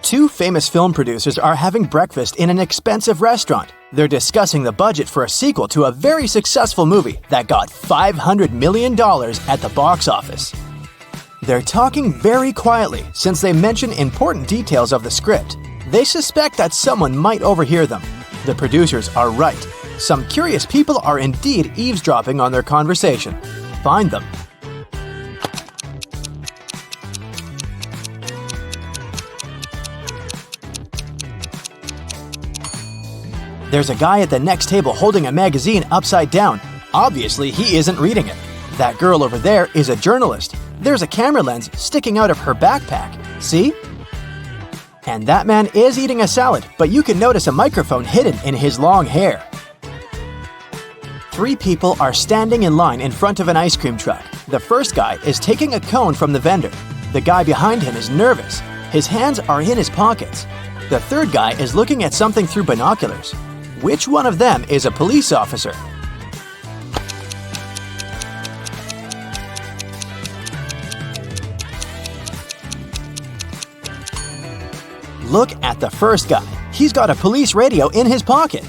Two famous film producers are having breakfast in an expensive restaurant. They're discussing the budget for a sequel to a very successful movie that got $500 million at the box office. They're talking very quietly since they mention important details of the script. They suspect that someone might overhear them. The producers are right. Some curious people are indeed eavesdropping on their conversation. Find them. There's a guy at the next table holding a magazine upside down. Obviously, he isn't reading it. That girl over there is a journalist. There's a camera lens sticking out of her backpack. See? And that man is eating a salad, but you can notice a microphone hidden in his long hair. Three people are standing in line in front of an ice cream truck. The first guy is taking a cone from the vendor. The guy behind him is nervous. His hands are in his pockets. The third guy is looking at something through binoculars. Which one of them is a police officer? Look at the first guy. He's got a police radio in his pocket.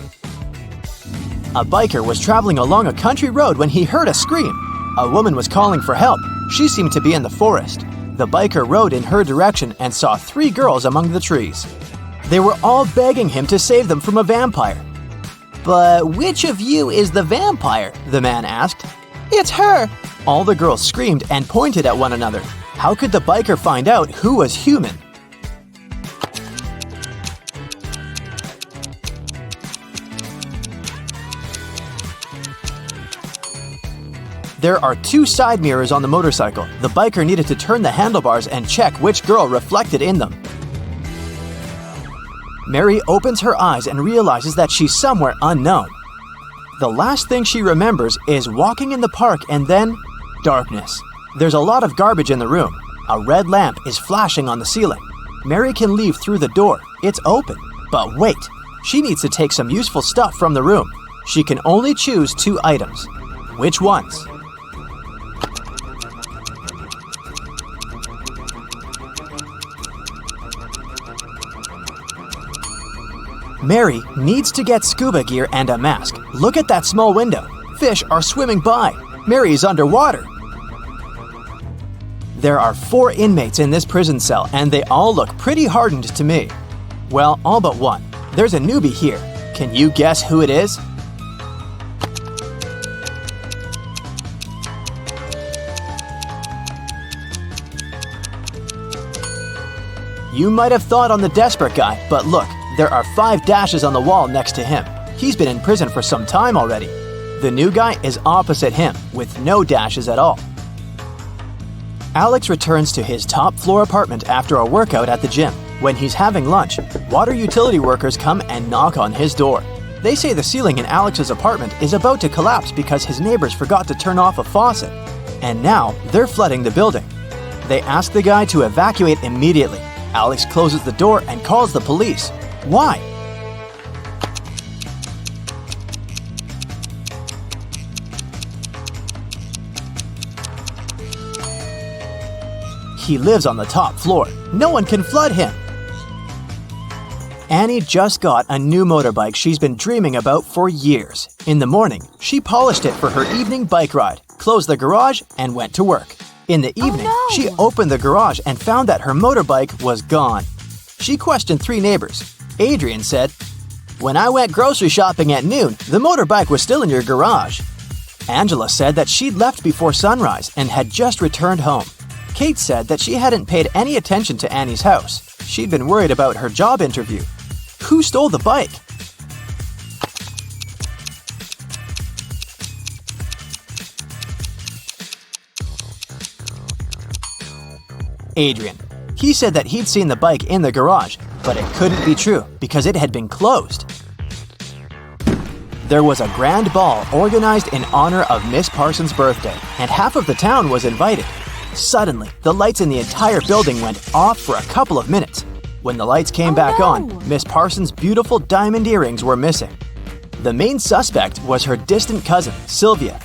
A biker was traveling along a country road when he heard a scream. A woman was calling for help. She seemed to be in the forest. The biker rode in her direction and saw three girls among the trees. They were all begging him to save them from a vampire. "But which of you is the vampire?" the man asked. "It's her!" All the girls screamed and pointed at one another. How could the biker find out who was human? There are two side mirrors on the motorcycle. The biker needed to turn the handlebars and check which girl reflected in them. Mary opens her eyes and realizes that she's somewhere unknown. The last thing she remembers is walking in the park and then darkness. There's a lot of garbage in the room. A red lamp is flashing on the ceiling. Mary can leave through the door. It's open. But wait, she needs to take some useful stuff from the room. She can only choose two items. Which ones? Mary needs to get scuba gear and a mask. Look at that small window. Fish are swimming by. Mary is underwater. There are 4 inmates in this prison cell, and they all look pretty hardened to me. Well, all but one. There's a newbie here. Can you guess who it is? You might have thought on the desperate guy, but look, there are 5 dashes on the wall next to him. He's been in prison for some time already. The new guy is opposite him, with no dashes at all. Alex returns to his top-floor apartment after a workout at the gym. When he's having lunch, water utility workers come and knock on his door. They say the ceiling in Alex's apartment is about to collapse because his neighbors forgot to turn off a faucet. And now, they're flooding the building. They ask the guy to evacuate immediately. Alex closes the door and calls the police. Why? He lives on the top floor. No one can flood him. Annie just got a new motorbike she's been dreaming about for years. In the morning, she polished it for her evening bike ride, closed the garage, and went to work. In the evening, she opened the garage and found that her motorbike was gone. She questioned 3 neighbors. Adrian said, "When I went grocery shopping at noon, the motorbike was still in your garage." Angela said that she'd left before sunrise and had just returned home. Kate said that she hadn't paid any attention to Annie's house. She'd been worried about her job interview. Who stole the bike? Adrian. He said that he'd seen the bike in the garage, but it couldn't be true because it had been closed. There was a grand ball organized in honor of Miss Parsons' birthday, and half of the town was invited. Suddenly, the lights in the entire building went off for a couple of minutes. When the lights came back on, Miss Parsons' beautiful diamond earrings were missing. The main suspect was her distant cousin, Sylvia.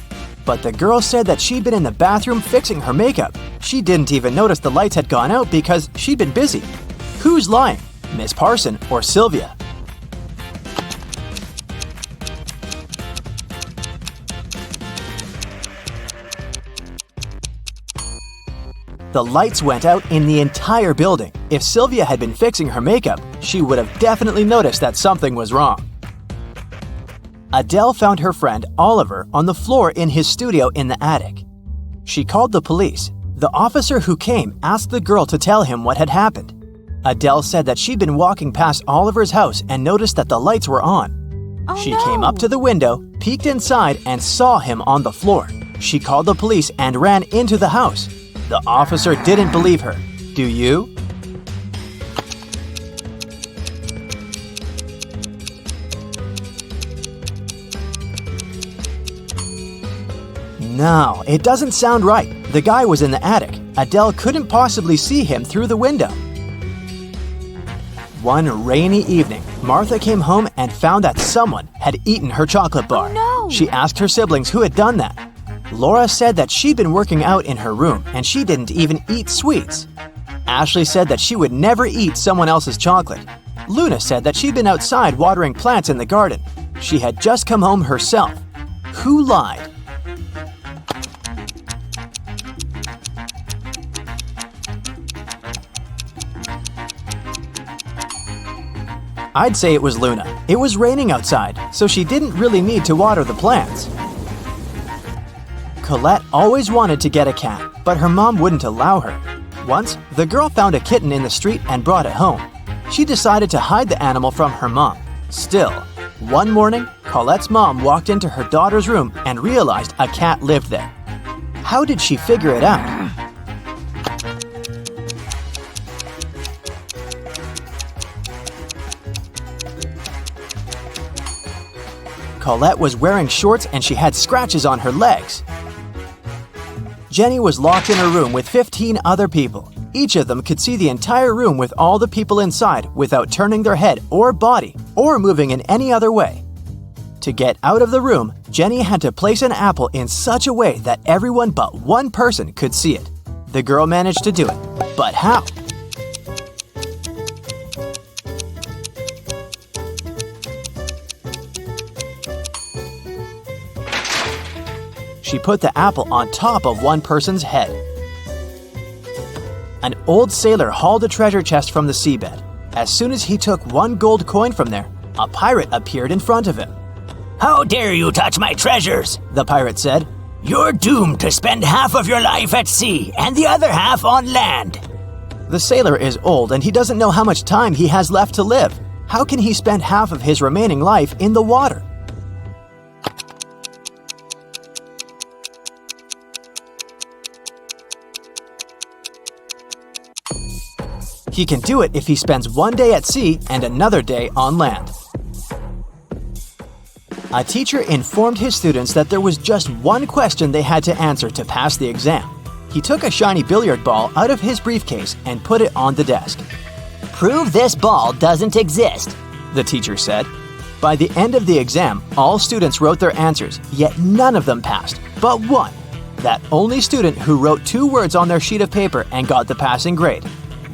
But the girl said that she'd been in the bathroom fixing her makeup. She didn't even notice the lights had gone out because she'd been busy. Who's lying? Miss Parson or Sylvia? The lights went out in the entire building. If Sylvia had been fixing her makeup, she would have definitely noticed that something was wrong. Adele found her friend Oliver on the floor in his studio in the attic. She called the police. The officer who came asked the girl to tell him what had happened. Adele said that she'd been walking past Oliver's house and noticed that the lights were on. She came up to the window, peeked inside, and saw him on the floor. She called the police and ran into the house. The officer didn't believe her. Do you? No, it doesn't sound right. The guy was in the attic. Adele couldn't possibly see him through the window. One rainy evening, Martha came home and found that someone had eaten her chocolate bar. Oh, no. She asked her siblings who had done that. Laura said that she'd been working out in her room and she didn't even eat sweets. Ashley said that she would never eat someone else's chocolate. Luna said that she'd been outside watering plants in the garden. She had just come home herself. Who lied? I'd say it was Luna. It was raining outside, so she didn't really need to water the plants. Colette always wanted to get a cat, but her mom wouldn't allow her. Once, the girl found a kitten in the street and brought it home. She decided to hide the animal from her mom. Still, one morning, Colette's mom walked into her daughter's room and realized a cat lived there. How did she figure it out? Colette was wearing shorts and she had scratches on her legs. Jenny was locked in her room with 15 other people. Each of them could see the entire room with all the people inside without turning their head or body or moving in any other way. To get out of the room, Jenny had to place an apple in such a way that everyone but one person could see it. The girl managed to do it, but how? She put the apple on top of one person's head. An old sailor hauled a treasure chest from the seabed. As soon as he took one gold coin from there, a pirate appeared in front of him. "How dare you touch my treasures?" the pirate said. "You're doomed to spend half of your life at sea and the other half on land." The sailor is old and he doesn't know how much time he has left to live. How can he spend half of his remaining life in the water? He can do it if he spends one day at sea and another day on land. A teacher informed his students that there was just one question they had to answer to pass the exam. He took a shiny billiard ball out of his briefcase and put it on the desk. "Prove this ball doesn't exist," the teacher said. By the end of the exam, all students wrote their answers, yet none of them passed, but one. That only student who wrote 2 words on their sheet of paper and got the passing grade.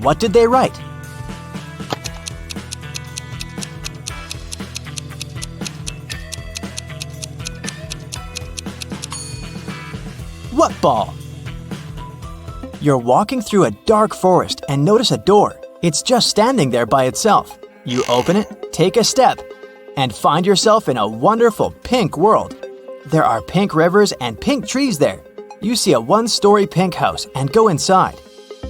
What did they write? What ball? You're walking through a dark forest and notice a door. It's just standing there by itself. You open it, take a step, and find yourself in a wonderful pink world. There are pink rivers and pink trees there. You see a 1-story pink house and go inside.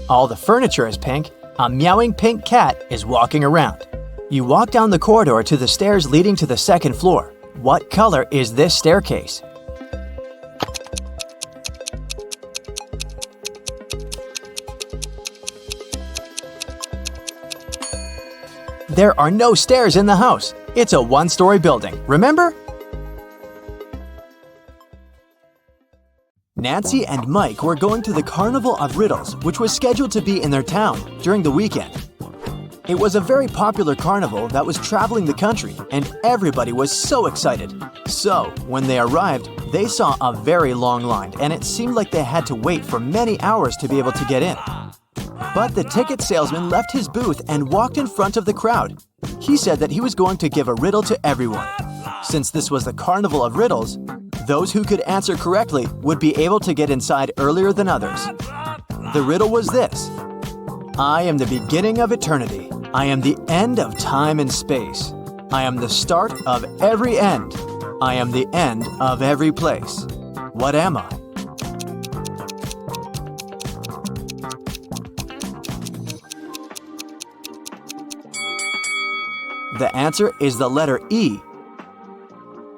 All the furniture is pink. A meowing pink cat is walking around. You walk down the corridor to the stairs leading to the 2nd floor. What color is this staircase? There are no stairs in the house. It's a 1-story building, remember? Nancy and Mike were going to the Carnival of Riddles, which was scheduled to be in their town during the weekend. It was a very popular carnival that was traveling the country, and everybody was so excited. So, when they arrived, they saw a very long line, and it seemed like they had to wait for many hours to be able to get in. But the ticket salesman left his booth and walked in front of the crowd. He said that he was going to give a riddle to everyone. Since this was the Carnival of Riddles, those who could answer correctly would be able to get inside earlier than others. The riddle was this: I am the beginning of eternity. I am the end of time and space. I am the start of every end. I am the end of every place. What am I? The answer is the letter E.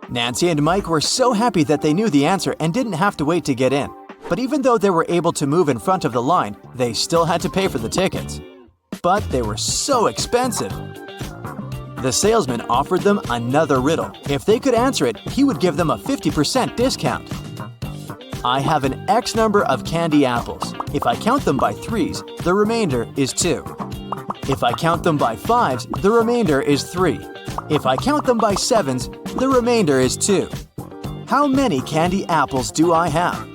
Nancy and Mike were so happy that they knew the answer and didn't have to wait to get in. But even though they were able to move in front of the line, they still had to pay for the tickets. But they were so expensive. The salesman offered them another riddle. If they could answer it, he would give them a 50% discount. I have an X number of candy apples. If I count them by threes, the remainder is 2. If I count them by fives, the remainder is 3. If I count them by sevens, the remainder is 2. How many candy apples do I have?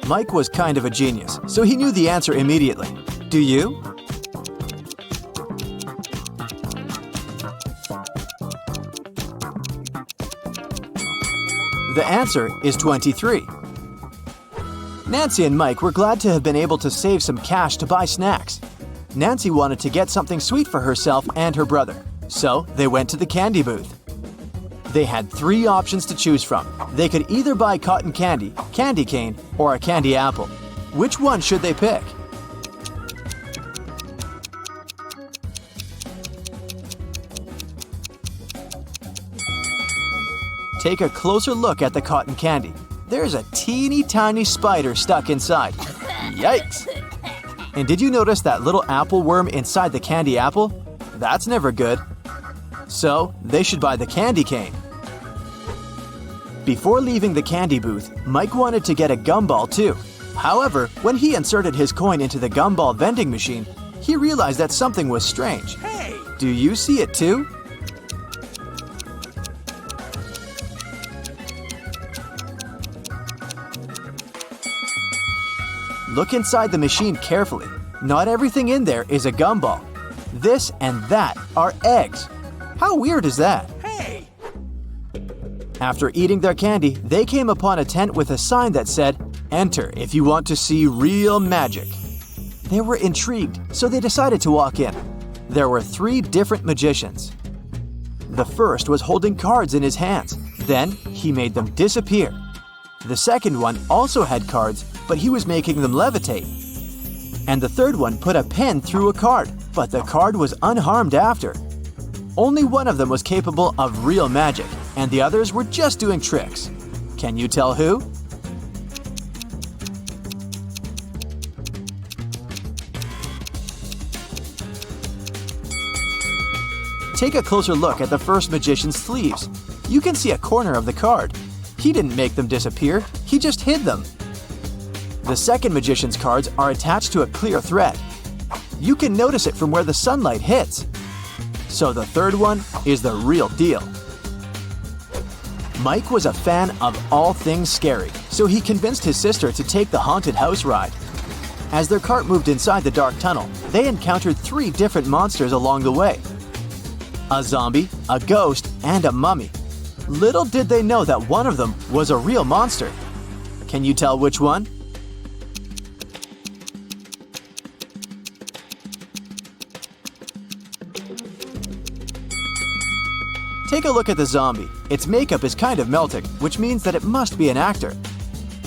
Mike was kind of a genius, so he knew the answer immediately. Do you? The answer is 23. Nancy and Mike were glad to have been able to save some cash to buy snacks. Nancy wanted to get something sweet for herself and her brother, so they went to the candy booth. They had 3 options to choose from. They could either buy cotton candy, candy cane, or a candy apple. Which one should they pick? Take a closer look at the cotton candy. There's a teeny tiny spider stuck inside. Yikes! And did you notice that little apple worm inside the candy apple? That's never good. So, they should buy the candy cane. Before leaving the candy booth, Mike wanted to get a gumball too. However, when he inserted his coin into the gumball vending machine, he realized that something was strange. Hey! Do you see it too? Look inside the machine carefully. Not everything in there is a gumball. This and that are eggs. How weird is that? Hey! After eating their candy, they came upon a tent with a sign that said, "Enter if you want to see real magic." They were intrigued, so they decided to walk in. There were 3 different magicians. The first was holding cards in his hands. Then he made them disappear. The second one also had cards, but he was making them levitate. And the third one put a pen through a card, but the card was unharmed after. Only one of them was capable of real magic, and the others were just doing tricks. Can you tell who? Take a closer look at the first magician's sleeves. You can see a corner of the card. He didn't make them disappear, he just hid them. The second magician's cards are attached to a clear thread. You can notice it from where the sunlight hits. So the third one is the real deal. Mike was a fan of all things scary, so he convinced his sister to take the haunted house ride. As their cart moved inside the dark tunnel, they encountered 3 different monsters along the way. A zombie, a ghost, and a mummy. Little did they know that one of them was a real monster. Can you tell which one? Take a look at the zombie. Its makeup is kind of melting, which means that it must be an actor.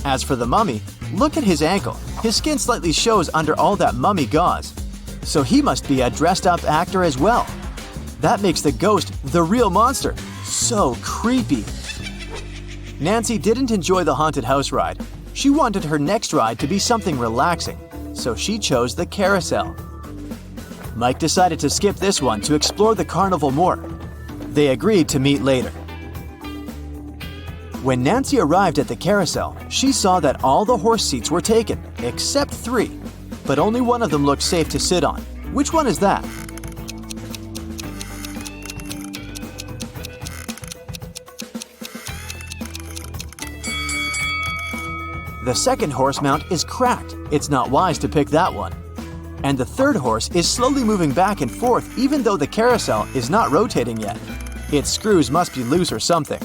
As for the mummy, look at his ankle. His skin slightly shows under all that mummy gauze. So he must be a dressed-up actor as well. That makes the ghost the real monster. So creepy. Nancy didn't enjoy the haunted house ride. She wanted her next ride to be something relaxing, so she chose the carousel. Mike decided to skip this one to explore the carnival more. They agreed to meet later. When Nancy arrived at the carousel, she saw that all the horse seats were taken, except 3. But only one of them looked safe to sit on. Which one is that? The second horse mount is cracked. It's not wise to pick that one. and the third horse is slowly moving back and forth even though the carousel is not rotating yet. Its screws must be loose or something.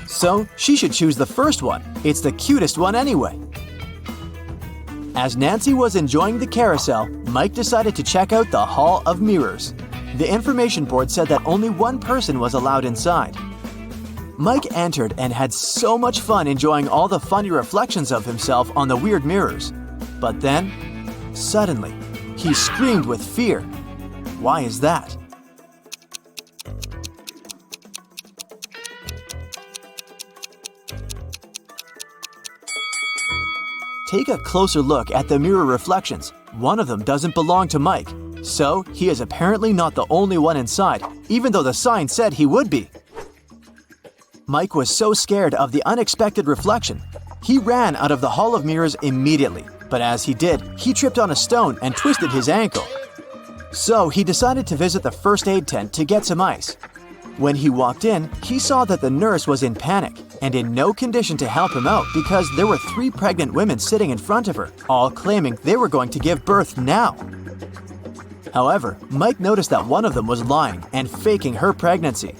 So she should choose the first one. It's the cutest one anyway. As Nancy was enjoying the carousel, Mike decided to check out the Hall of Mirrors. The information board said that only one person was allowed inside. Mike entered and had so much fun enjoying all the funny reflections of himself on the weird mirrors. But then, suddenly, he screamed with fear. Why is that? Take a closer look at the mirror reflections. One of them doesn't belong to Mike, so he is apparently not the only one inside, even though the sign said he would be. Mike was so scared of the unexpected reflection. He ran out of the Hall of Mirrors immediately, but as he did, he tripped on a stone and twisted his ankle. So he decided to visit the first aid tent to get some ice. When he walked in, he saw that the nurse was in panic and in no condition to help him out because there were 3 pregnant women sitting in front of her, all claiming they were going to give birth now. However, Mike noticed that one of them was lying and faking her pregnancy.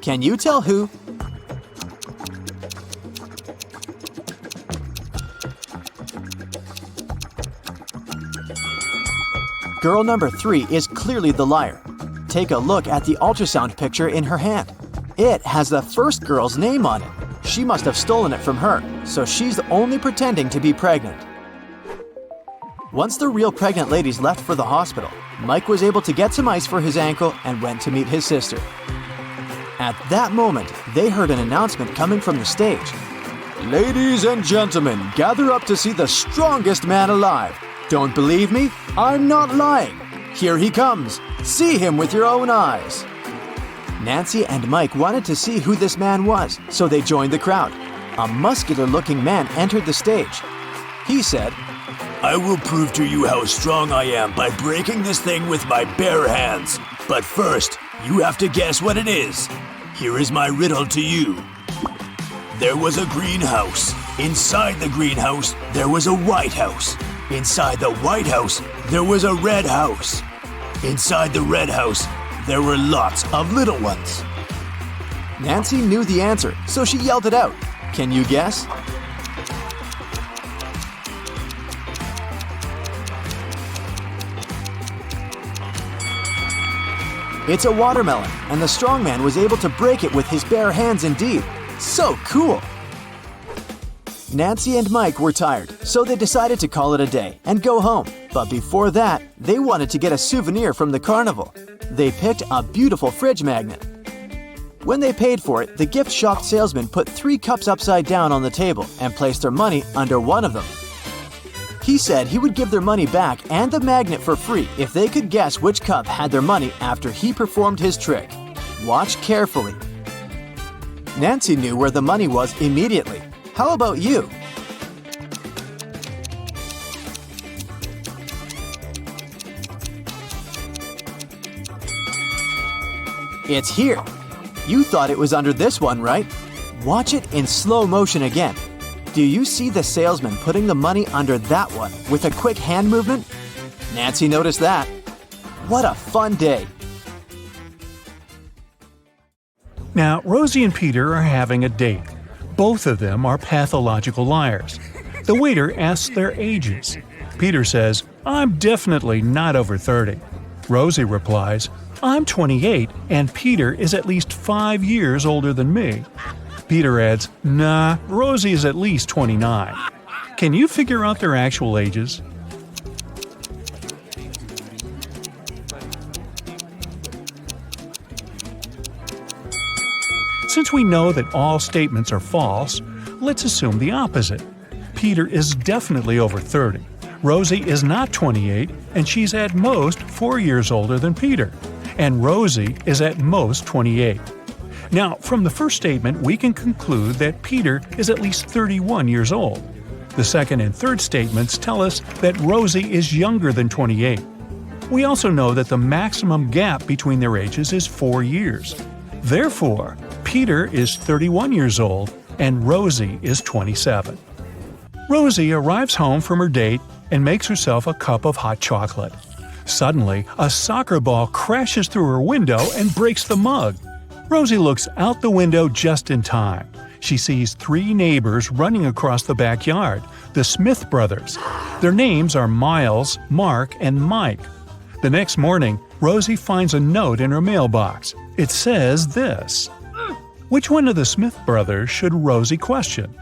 Can you tell who? Girl number 3 is clearly the liar. Take a look at the ultrasound picture in her hand. It has the first girl's name on it. She must have stolen it from her, so she's only pretending to be pregnant. Once the real pregnant ladies left for the hospital, Mike was able to get some ice for his ankle and went to meet his sister. At that moment, they heard an announcement coming from the stage. Ladies and gentlemen, gather up to see the strongest man alive. Don't believe me? I'm not lying. Here he comes. See him with your own eyes. Nancy and Mike wanted to see who this man was, so they joined the crowd. A muscular-looking man entered the stage. He said, I will prove to you how strong I am by breaking this thing with my bare hands. But first, you have to guess what it is. Here is my riddle to you. There was a greenhouse. Inside the greenhouse, there was a white house. Inside the white house, there was a red house. Inside the red house, there were lots of little ones. Nancy knew the answer, so she yelled it out. Can you guess? It's a watermelon, and the strongman was able to break it with his bare hands indeed. So cool! Nancy and Mike were tired, so they decided to call it a day and go home. But before that, they wanted to get a souvenir from the Carnival. They picked a beautiful fridge magnet. When they paid for it, the gift shop salesman put 3 cups upside down on the table and placed their money under one of them. He said he would give their money back and the magnet for free if they could guess which cup had their money after he performed his trick. Watch carefully. Nancy knew where the money was immediately. How about you? It's here. You thought it was under this one, right? Watch it in slow motion again. Do you see the salesman putting the money under that one with a quick hand movement? Nancy noticed that. What a fun day. Now, Rosie and Peter are having a date. Both of them are pathological liars. The waiter asks their ages. Peter says, I'm definitely not over 30. Rosie replies, I'm 28 and Peter is at least 5 years older than me. Peter adds, nah, Rosie is at least 29. Can you figure out their actual ages? Since we know that all statements are false, let's assume the opposite. Peter is definitely over 30. Rosie is not 28, and she's at most 4 years older than Peter. And Rosie is at most 28. Now, from the first statement, we can conclude that Peter is at least 31 years old. The second and third statements tell us that Rosie is younger than 28. We also know that the maximum gap between their ages is 4 years. Therefore, Peter is 31 years old and Rosie is 27. Rosie arrives home from her date and makes herself a cup of hot chocolate. Suddenly, a soccer ball crashes through her window and breaks the mug. Rosie looks out the window just in time. She sees 3 neighbors running across the backyard, the Smith brothers. Their names are Miles, Mark, and Mike. The next morning, Rosie finds a note in her mailbox. It says this: which one of the Smith brothers should Rosie question?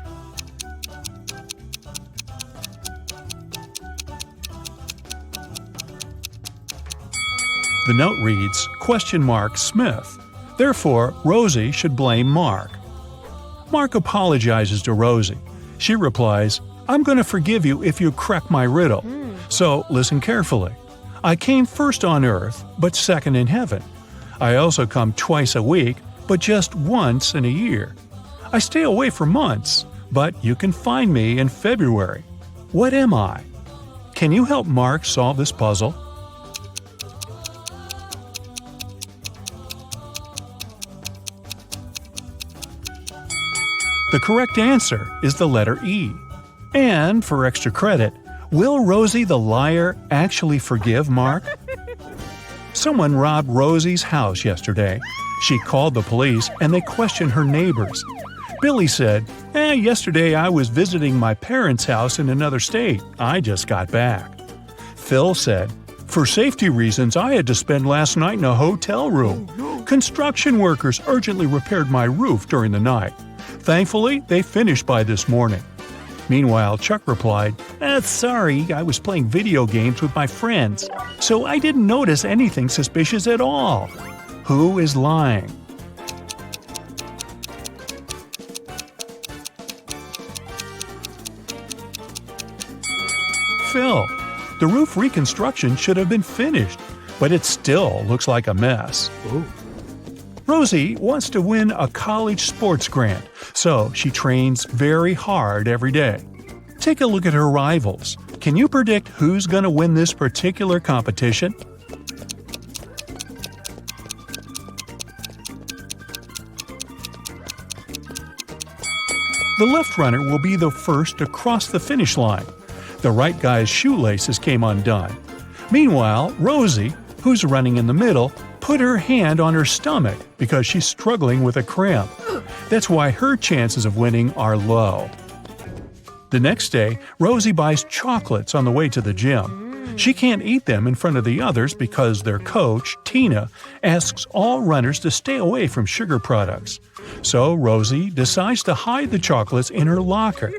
The note reads, Smith. Therefore, Rosie should blame Mark. Mark apologizes to Rosie. She replies, I'm going to forgive you if you crack my riddle. So listen carefully. I came first on earth, but second in heaven. I also come twice a week, but just once in a year. I stay away for months, but you can find me in February. What am I? Can you help Mark solve this puzzle? The correct answer is the letter E. And for extra credit, will Rosie the liar actually forgive Mark? Someone robbed Rosie's house yesterday. She called the police and they questioned her neighbors. Billy said, yesterday I was visiting my parents' house in another state. I just got back. Phil said, for safety reasons I had to spend last night in a hotel room. Construction workers urgently repaired my roof during the night. Thankfully, they finished by this morning. Meanwhile, Chuck replied, sorry, I was playing video games with my friends, so I didn't notice anything suspicious at all. Who is lying? Phil. The roof reconstruction should have been finished, but it still looks like a mess. Ooh. Rosie wants to win a college sports grant, so she trains very hard every day. Take a look at her rivals. Can you predict who's going to win this particular competition? The left runner will be the first to cross the finish line. The right guy's shoelaces came undone. Meanwhile, Rosie, who's running in the middle, put her hand on her stomach because she's struggling with a cramp. That's why her chances of winning are low. The next day, Rosie buys chocolates on the way to the gym. She can't eat them in front of the others because their coach, Tina, asks all runners to stay away from sugar products. So Rosie decides to hide the chocolates in her locker.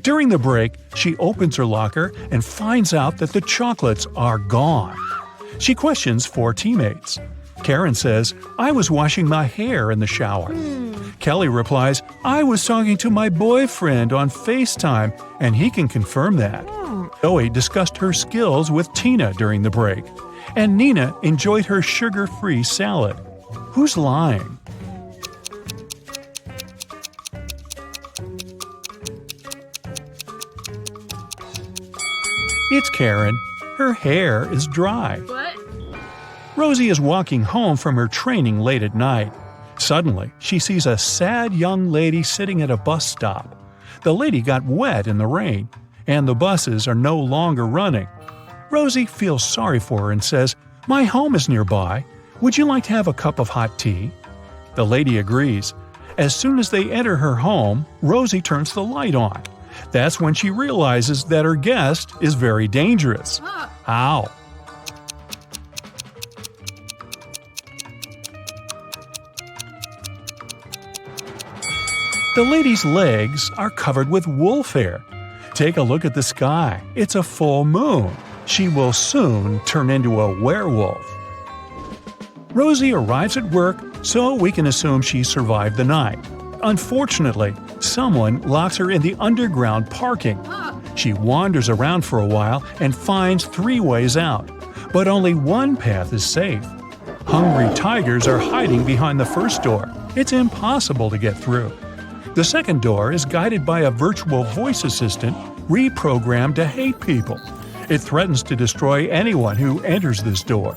During the break, she opens her locker and finds out that the chocolates are gone. She questions 4 teammates. Karen says, I was washing my hair in the shower. Kelly replies, I was talking to my boyfriend on FaceTime, and he can confirm that. Zoe discussed her skills with Tina during the break. And Nina enjoyed her sugar-free salad. Who's lying? It's Karen. Her hair is dry. What? Rosie is walking home from her training late at night. Suddenly, she sees a sad young lady sitting at a bus stop. The lady got wet in the rain, and the buses are no longer running. Rosie feels sorry for her and says, My home is nearby. Would you like to have a cup of hot tea? The lady agrees. As soon as they enter her home, Rosie turns the light on. That's when she realizes that her guest is very dangerous. How? The lady's legs are covered with wolf hair. Take a look at the sky. It's a full moon. She will soon turn into a werewolf. Rosie arrives at work, so we can assume she survived the night. Unfortunately, someone locks her in the underground parking. She wanders around for a while and finds 3 ways out, but only one path is safe. Hungry tigers are hiding behind the first door. It's impossible to get through. The second door is guided by a virtual voice assistant reprogrammed to hate people. It threatens to destroy anyone who enters this door.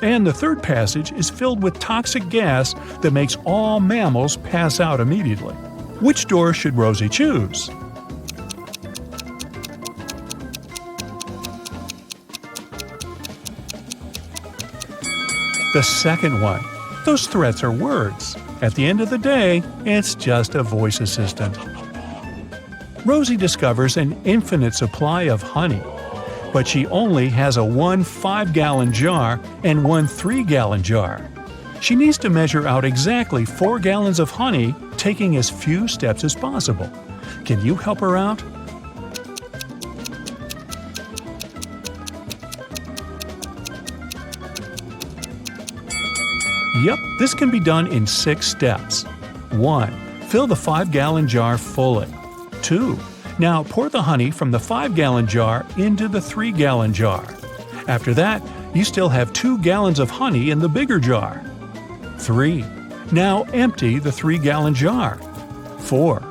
And the third passage is filled with toxic gas that makes all mammals pass out immediately. Which door should Rosie choose? The second one. Those threats are words. At the end of the day, it's just a voice assistant. Rosie discovers an infinite supply of honey, but she only has a 1 5-gallon jar and 1 3-gallon jar. She needs to measure out exactly 4 gallons of honey, taking as few steps as possible. Can you help her out? Yep, this can be done in 6 steps. 1. Fill the 5-gallon jar fully. 2. Now pour the honey from the 5-gallon jar into the 3-gallon jar. After that, you still have 2 gallons of honey in the bigger jar. 3. Now empty the 3-gallon jar. 4.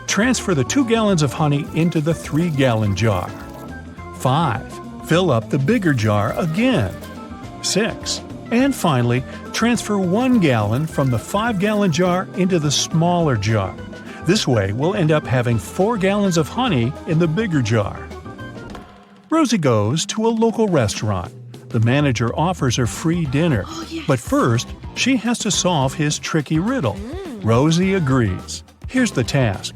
Transfer the 2 gallons of honey into the 3-gallon jar. 5. Fill up the bigger jar again. 6. And finally, transfer 1 gallon from the 5-gallon jar into the smaller jar. This way, we'll end up having 4 gallons of honey in the bigger jar. Rosie goes to a local restaurant. The manager offers her free dinner, but first, she has to solve his tricky riddle. Rosie agrees. Here's the task.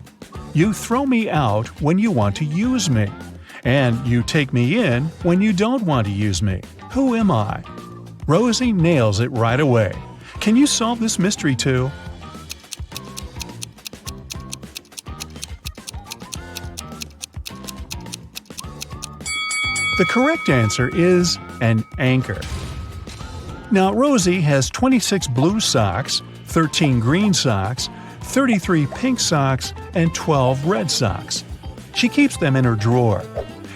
You throw me out when you want to use me, and you take me in when you don't want to use me. Who am I? Rosie nails it right away. Can you solve this mystery too? The correct answer is an anchor. Now, Rosie has 26 blue socks, 13 green socks, 33 pink socks, and 12 red socks. She keeps them in her drawer.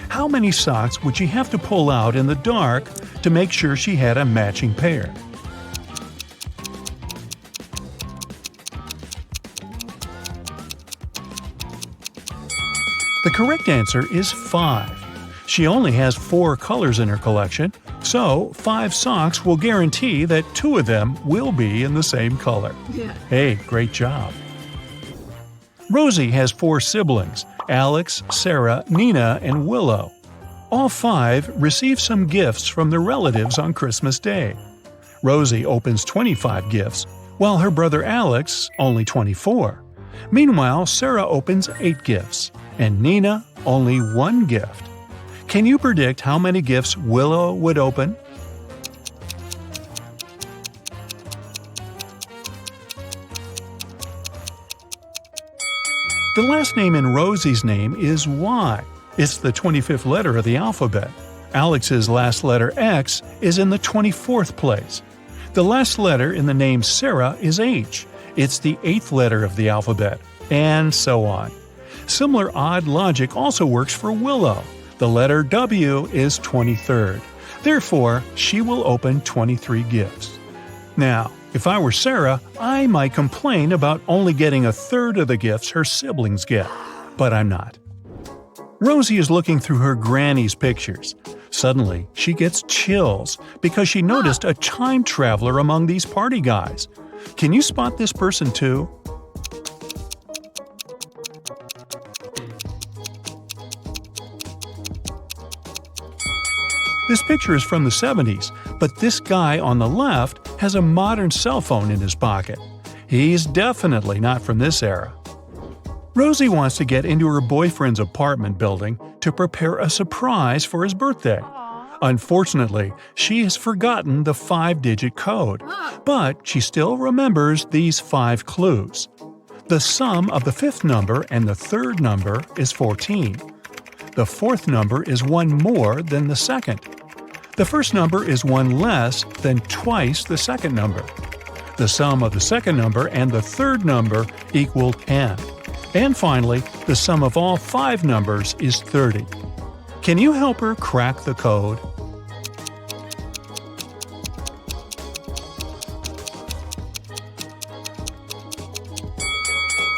How many socks would she have to pull out in the dark to make sure she had a matching pair? The correct answer is 5. She only has 4 colors in her collection, so 5 socks will guarantee that 2 of them will be in the same color. Hey, great job! Rosie has 4 siblings: Alex, Sarah, Nina, and Willow. All 5 receive some gifts from their relatives on Christmas Day. Rosie opens 25 gifts, while her brother Alex only 24. Meanwhile, Sarah opens 8 gifts, and Nina only 1 gift. Can you predict how many gifts Willow would open? The last name in Rosie's name is Y. It's the 25th letter of the alphabet. Alex's last letter X is in the 24th place. The last letter in the name Sarah is H. It's the 8th letter of the alphabet, and so on. Similar odd logic also works for Willow. The letter W is 23rd. Therefore, she will open 23 gifts. Now, if I were Sarah, I might complain about only getting a third of the gifts her siblings get. But I'm not. Rosie is looking through her granny's pictures. Suddenly, she gets chills because she noticed a time traveler among these party guys. Can you spot this person too? This picture is from the 70s, but this guy on the left has a modern cell phone in his pocket. He's definitely not from this era. Rosie wants to get into her boyfriend's apartment building to prepare a surprise for his birthday. Unfortunately, she has forgotten the 5-digit code, but she still remembers these 5 clues. The sum of the 5th number and the 3rd number is 14. The 4th number is 1 more than the 2nd. The 1st number is 1 less than twice the 2nd number. The sum of the 2nd number and the 3rd number equal 10. And finally, the sum of all 5 numbers is 30. Can you help her crack the code?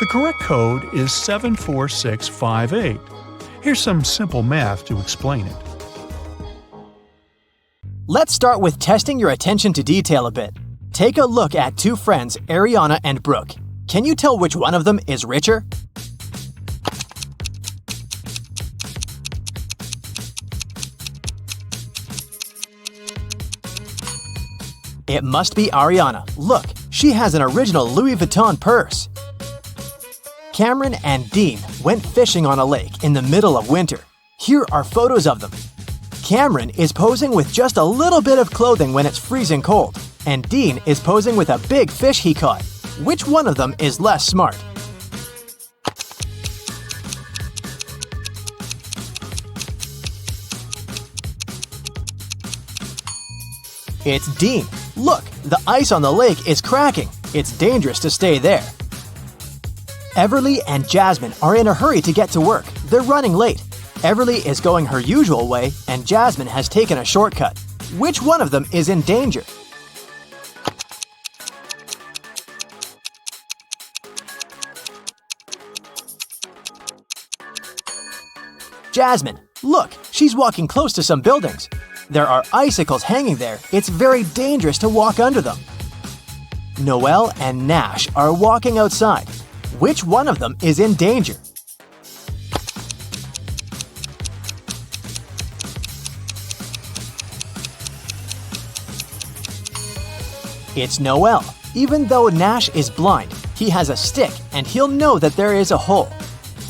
The correct code is 74658. Here's some simple math to explain it. Let's start with testing your attention to detail a bit. Take a look at 2 friends, Ariana and Brooke. Can you tell which one of them is richer? It must be Ariana. Look, she has an original Louis Vuitton purse. Cameron and Dean went fishing on a lake in the middle of winter. Here are photos of them. Cameron is posing with just a little bit of clothing when it's freezing cold, and Dean is posing with a big fish he caught. Which one of them is less smart? It's Dean. Look, the ice on the lake is cracking. It's dangerous to stay there. Everly and Jasmine are in a hurry to get to work. They're running late. Everly is going her usual way, and Jasmine has taken a shortcut. Which one of them is in danger? Jasmine. Look, she's walking close to some buildings. There are icicles hanging there. It's very dangerous to walk under them. Noelle and Nash are walking outside. Which one of them is in danger? It's Noelle. Even though Nash is blind, he has a stick and he'll know that there is a hole.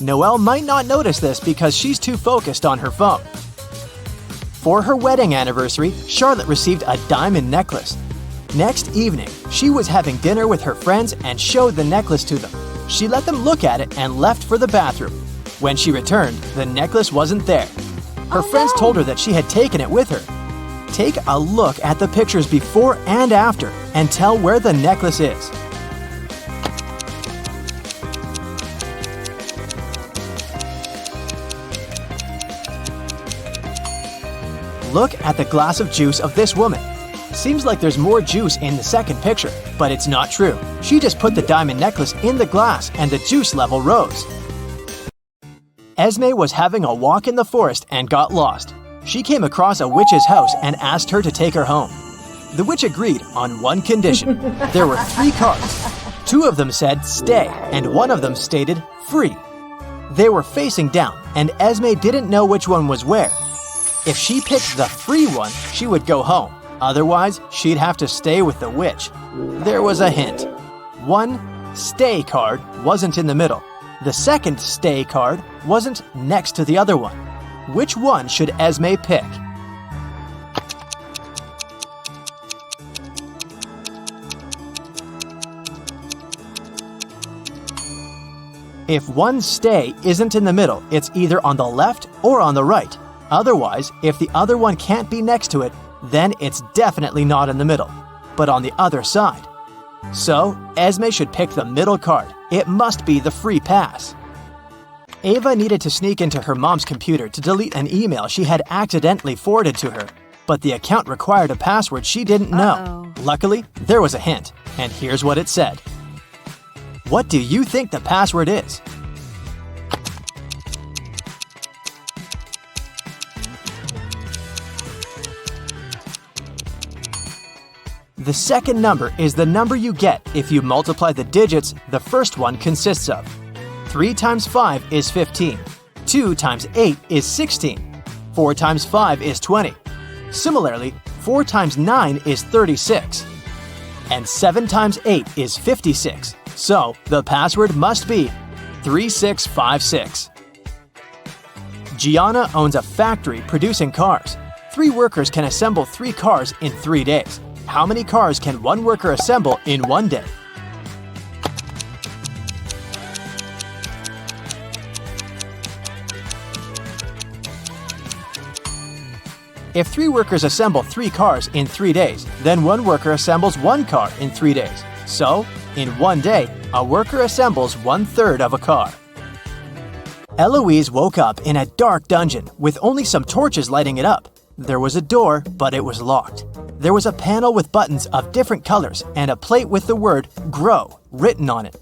Noelle might not notice this because she's too focused on her phone. For her wedding anniversary, Charlotte received a diamond necklace. Next evening, she was having dinner with her friends and showed the necklace to them. She let them look at it and left for the bathroom. When she returned, the necklace wasn't there. Her friends told her that she had taken it with her. Take a look at the pictures before and after and tell where the necklace is. Look at the glass of juice of this woman. Seems like there's more juice in the second picture, but it's not true. She just put the diamond necklace in the glass and the juice level rose. Esme was having a walk in the forest and got lost. She came across a witch's house and asked her to take her home. The witch agreed on one condition. There were 3 cards. 2 of them said stay and 1 of them stated free. They were facing down and Esme didn't know which one was where. If she picked the free one, she would go home. Otherwise, she'd have to stay with the witch. There was a hint. 1 stay card wasn't in the middle. The second stay card wasn't next to the other one. Which one should Esme pick? If 1 stay isn't in the middle, it's either on the left or on the right. Otherwise, if the other one can't be next to it, then it's definitely not in the middle, but on the other side. So, Esme should pick the middle card. It must be the free pass. Ava needed to sneak into her mom's computer to delete an email she had accidentally forwarded to her, but the account required a password she didn't know. Luckily, there was a hint, and here's what it said. What do you think the password is? The second number is the number you get if you multiply the digits the first one consists of. 3 times 5 is 15. 2 times 8 is 16. 4 times 5 is 20. Similarly, 4 times 9 is 36. And 7 times 8 is 56. So, the password must be 3656. Gianna owns a factory producing cars. 3 workers can assemble 3 cars in 3 days. How many cars can 1 worker assemble in 1 day? If 3 workers assemble 3 cars in 3 days, then 1 worker assembles 1 car in 3 days. So, in 1 day, a worker assembles 1/3 of a car. Eloise woke up in a dark dungeon with only some torches lighting it up. There was a door, but it was locked. There was a panel with buttons of different colors and a plate with the word GROW written on it.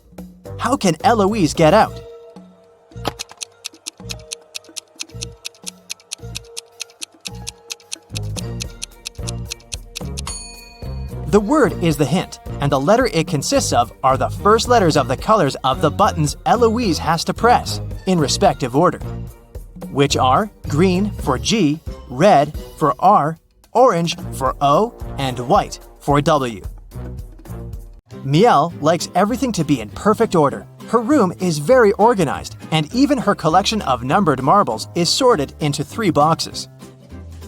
How can Eloise get out? The word is the hint, and the letter it consists of are the first letters of the colors of the buttons Eloise has to press, in respective order, which are green for G, red for R, orange for O, and white for W. Miel likes everything to be in perfect order. Her room is very organized, and even her collection of numbered marbles is sorted into 3 boxes.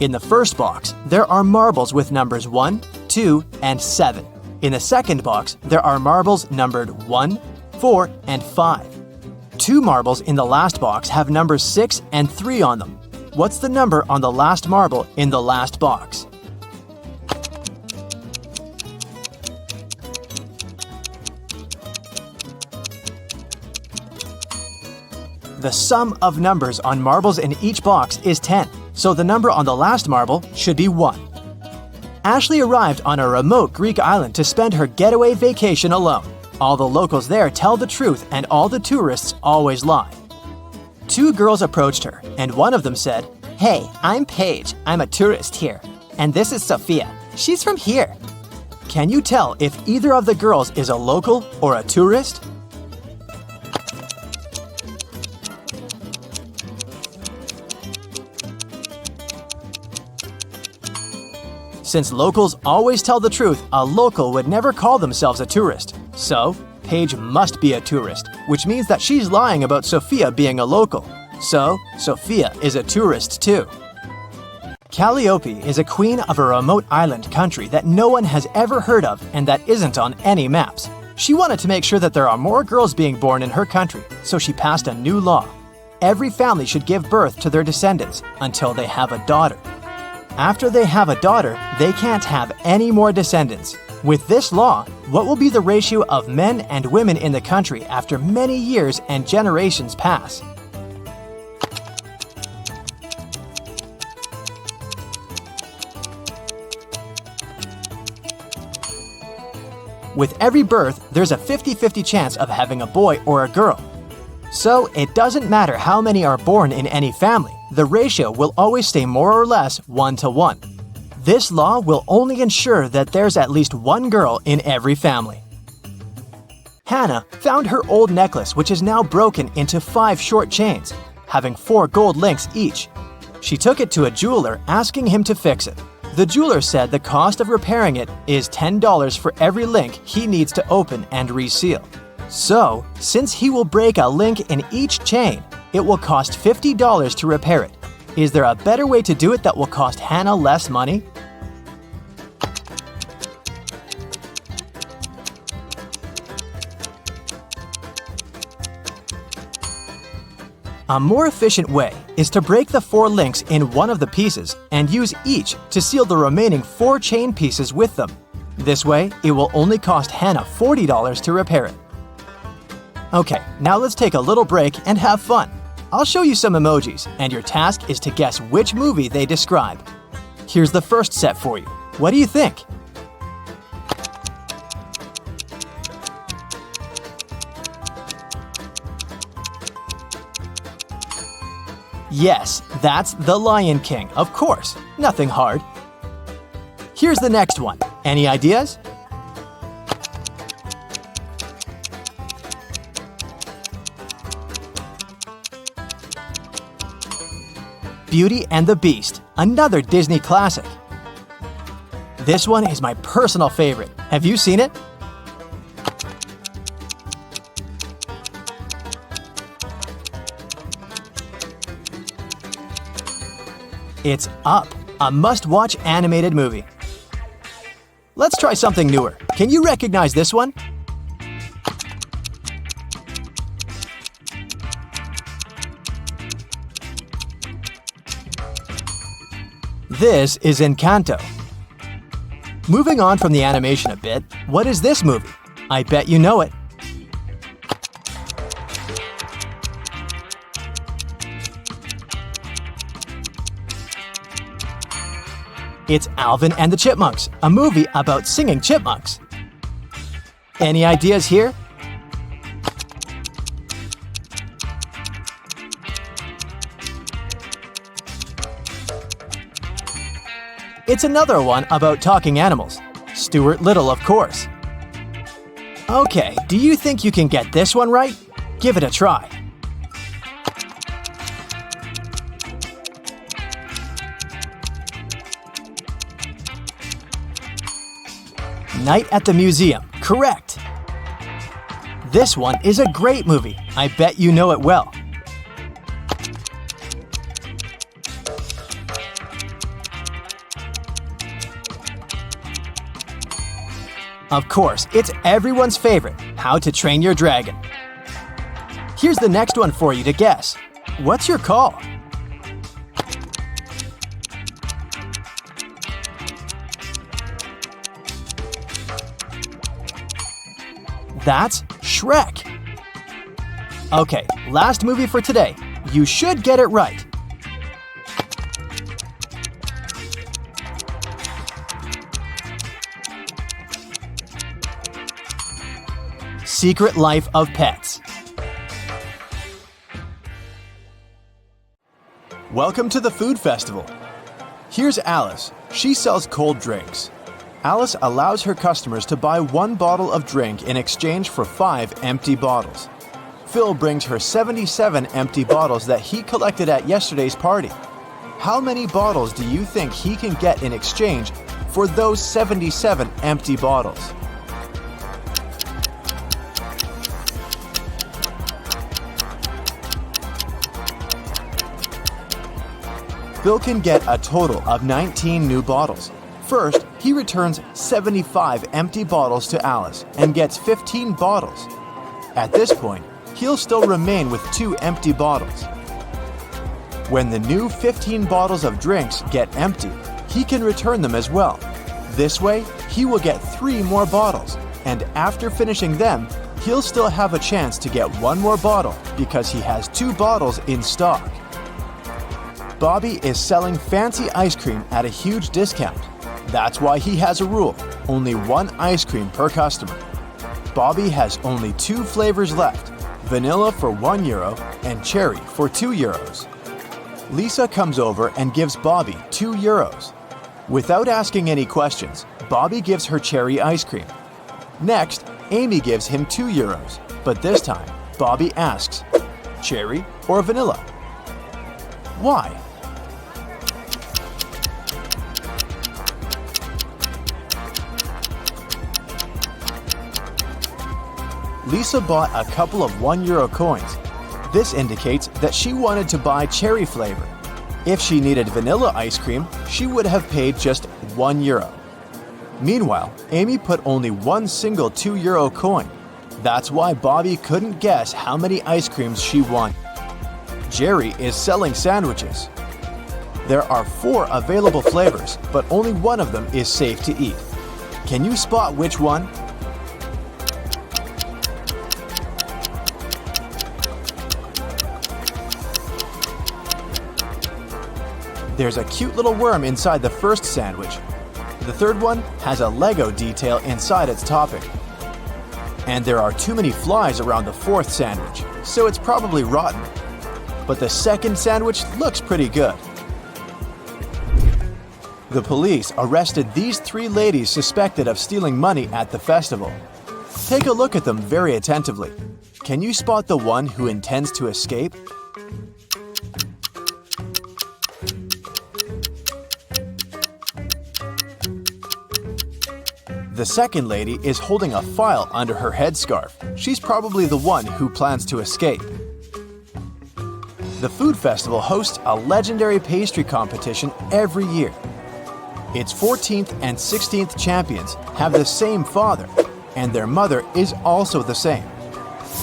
In the first box, there are marbles with numbers 1, 2, and 7. In the second box, there are marbles numbered 1, 4, and 5. 2 marbles in the last box have numbers 6 and 3 on them. What's the number on the last marble in the last box? The sum of numbers on marbles in each box is 10, so the number on the last marble should be 1. Ashley arrived on a remote Greek island to spend her getaway vacation alone. All the locals there tell the truth and all the tourists always lie. 2 girls approached her, and one of them said, "Hey, I'm Paige. I'm a tourist here. And this is Sophia. She's from here." Can you tell if either of the girls is a local or a tourist? Since locals always tell the truth, a local would never call themselves a tourist. So, Paige must be a tourist, which means that she's lying about Sophia being a local. So, Sophia is a tourist too. Calliope is a queen of a remote island country that no one has ever heard of and that isn't on any maps. She wanted to make sure that there are more girls being born in her country, so she passed a new law. Every family should give birth to their descendants until they have a daughter. After they have a daughter, they can't have any more descendants. With this law, what will be the ratio of men and women in the country after many years and generations pass? With every birth, there's a 50-50 chance of having a boy or a girl. So, it doesn't matter how many are born in any family, the ratio will always stay more or less 1-to-1. This law will only ensure that there's at least one girl in every family. Hannah found her old necklace, which is now broken into 5 short chains, having 4 gold links each. She took it to a jeweler, asking him to fix it. The jeweler said the cost of repairing it is $10 for every link he needs to open and reseal. So, since he will break a link in each chain, it will cost $50 to repair it. Is there a better way to do it that will cost Hannah less money? A more efficient way is to break the 4 links in one of the pieces and use each to seal the remaining 4 chain pieces with them. This way, it will only cost Hannah $40 to repair it. Okay, now let's take a little break and have fun. I'll show you some emojis, and your task is to guess which movie they describe. Here's the first set for you. What do you think? Yes, that's The Lion King, of course. Nothing hard. Here's the next one. Any ideas? Beauty and the Beast, another Disney classic. This one is my personal favorite. Have you seen it? It's Up, a must-watch animated movie. Let's try something newer. Can you recognize this one? This is Encanto. Moving on from the animation a bit, what is this movie? I bet you know it. It's Alvin and the Chipmunks, a movie about singing chipmunks. Any ideas here? It's another one about talking animals. Stuart Little, of course. Okay, do you think you can get this one right? Give it a try. Night at the Museum. Correct. This one is a great movie. I bet you know it well. Of course, it's everyone's favorite, How to Train Your Dragon. Here's the next one for you to guess. What's your call? That's Shrek. Okay, last movie for today. You should get it right. Secret Life of Pets. Welcome to the food festival. Here's Alice. She sells cold drinks. Alice allows her customers to buy 1 bottle of drink in exchange for 5 empty bottles. Phil brings her 77 empty bottles that he collected at yesterday's party. How many bottles do you think he can get in exchange for those 77 empty bottles? Bill can get a total of 19 new bottles. First, he returns 75 empty bottles to Alice and gets 15 bottles. At this point, he'll still remain with 2 empty bottles. When the new 15 bottles of drinks get empty, he can return them as well. This way, he will get 3 more bottles, and after finishing them, he'll still have a chance to get 1 more bottle because he has 2 bottles in stock. Bobby is selling fancy ice cream at a huge discount. That's why he has a rule, only 1 ice cream per customer. Bobby has only 2 flavors left, vanilla for €1 and cherry for €2. Lisa comes over and gives Bobby €2. Without asking any questions, Bobby gives her cherry ice cream. Next, Amy gives him €2, but this time, Bobby asks, cherry or vanilla? Why? Lisa bought a couple of €1 coins. This indicates that she wanted to buy cherry flavor. If she needed vanilla ice cream, she would have paid just €1. Meanwhile, Amy put only 1 single €2 coin. That's why Bobby couldn't guess how many ice creams she wanted. Jerry is selling sandwiches. There are 4 available flavors, but only one of them is safe to eat. Can you spot which one? There's a cute little worm inside the first sandwich. The third one has a Lego detail inside its topping. And there are too many flies around the 4th sandwich, so it's probably rotten. But the second sandwich looks pretty good. The police arrested these 3 ladies suspected of stealing money at the festival. Take a look at them very attentively. Can you spot the one who intends to escape? The second lady is holding a file under her headscarf. She's probably the one who plans to escape. The food festival hosts a legendary pastry competition every year. Its 14th and 16th champions have the same father, and their mother is also the same.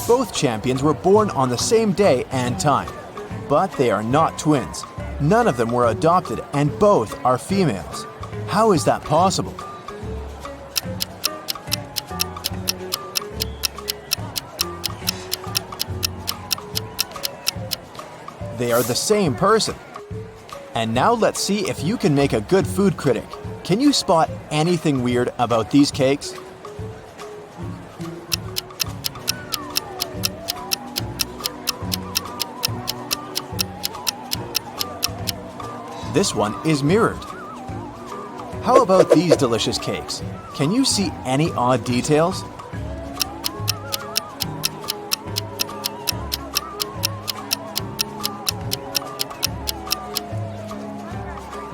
Both champions were born on the same day and time, but they are not twins. None of them were adopted, and both are females. How is that possible? They are the same person. And now let's see if you can make a good food critic. Can you spot anything weird about these cakes? This one is mirrored. How about these delicious cakes? Can you see any odd details?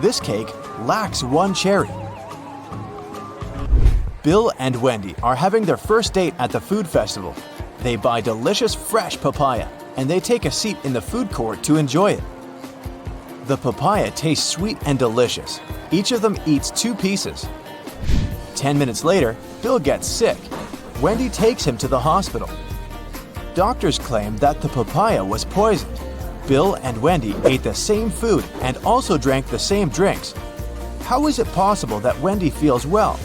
This cake lacks 1 cherry. Bill and Wendy are having their first date at the food festival. They buy delicious fresh papaya, and they take a seat in the food court to enjoy it. The papaya tastes sweet and delicious. Each of them eats 2 pieces. 10 minutes later, Bill gets sick. Wendy takes him to the hospital. Doctors claim that the papaya was poisoned. Bill and Wendy ate the same food and also drank the same drinks. How is it possible that Wendy feels well?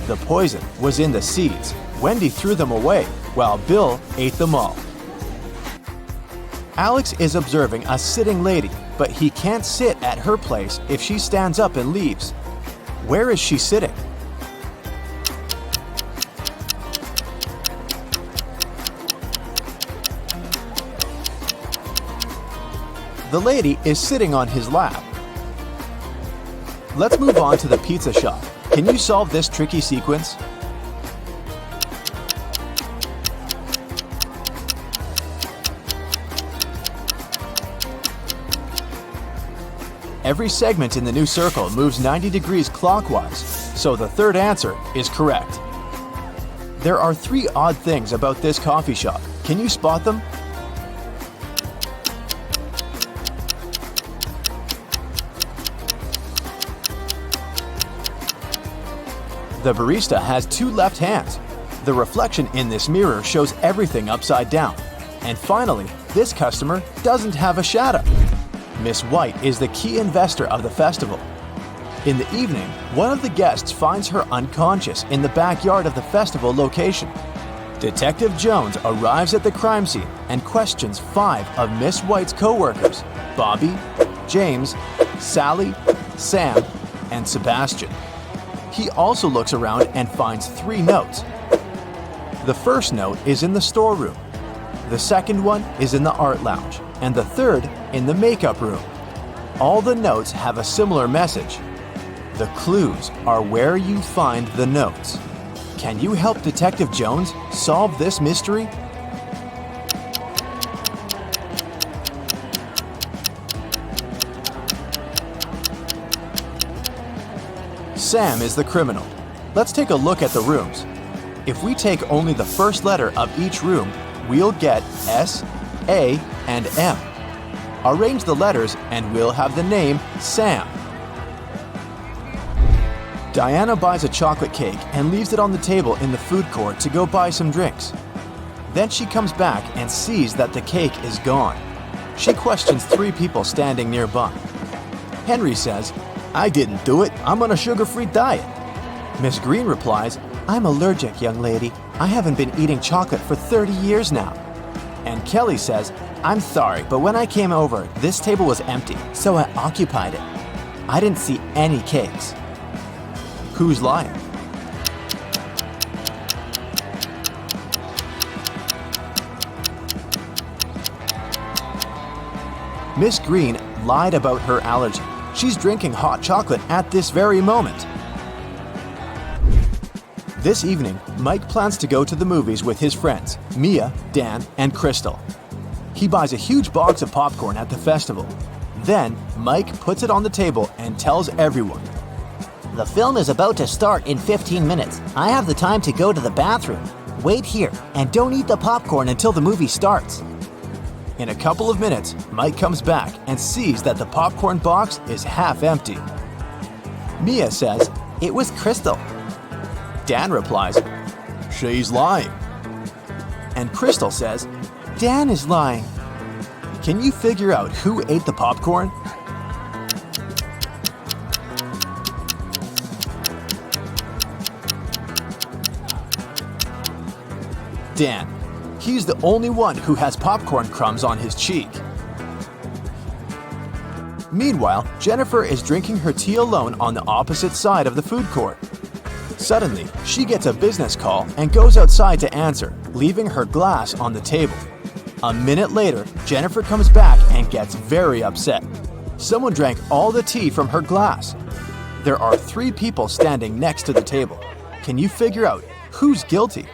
The poison was in the seeds. Wendy threw them away, while Bill ate them all. Alex is observing a sitting lady, but he can't sit at her place if she stands up and leaves. Where is she sitting? The lady is sitting on his lap. Let's move on to the pizza shop. Can you solve this tricky sequence? Every segment in the new circle moves 90 degrees clockwise, so the third answer is correct. There are 3 odd things about this coffee shop. Can you spot them? The barista has 2 left hands. The reflection in this mirror shows everything upside down. And finally, this customer doesn't have a shadow. Miss White is the key investor of the festival. In the evening, one of the guests finds her unconscious in the backyard of the festival location. Detective Jones arrives at the crime scene and questions 5 of Miss White's co-workers: Bobby, James, Sally, Sam, and Sebastian. He also looks around and finds 3 notes. The first note is in the storeroom. The second one is in the art lounge, and the third in the makeup room. All the notes have a similar message. The clues are where you find the notes. Can you help Detective Jones solve this mystery? Sam is the criminal. Let's take a look at the rooms. If we take only the first letter of each room, we'll get S, A, and M. Arrange the letters and we'll have the name Sam. Diana buys a chocolate cake and leaves it on the table in the food court to go buy some drinks. Then she comes back and sees that the cake is gone. She questions 3 people standing nearby. Henry says, "I didn't do it. I'm on a sugar-free diet." Miss Green replies, "I'm allergic, young lady. I haven't been eating chocolate for 30 years now." And Kelly says, "I'm sorry, but when I came over, this table was empty, so I occupied it. I didn't see any cakes." Who's lying? Miss Green lied about her allergy. She's drinking hot chocolate at this very moment. This evening, Mike plans to go to the movies with his friends, Mia, Dan, and Crystal. He buys a huge box of popcorn at the festival. Then, Mike puts it on the table and tells everyone, The film is about to start in 15 minutes. I have the time to go to the bathroom. Wait here and don't eat the popcorn until the movie starts. In a couple of minutes, Mike comes back and sees that the popcorn box is half empty. Mia says, "It was Crystal." Dan replies, "She's lying." And Crystal says, "Dan is lying." Can you figure out who ate the popcorn? Dan. He's the only one who has popcorn crumbs on his cheek. Meanwhile, Jennifer is drinking her tea alone on the opposite side of the food court. Suddenly, she gets a business call and goes outside to answer, leaving her glass on the table. A minute later, Jennifer comes back and gets very upset. Someone drank all the tea from her glass. There are 3 people standing next to the table. Can you figure out who's guilty?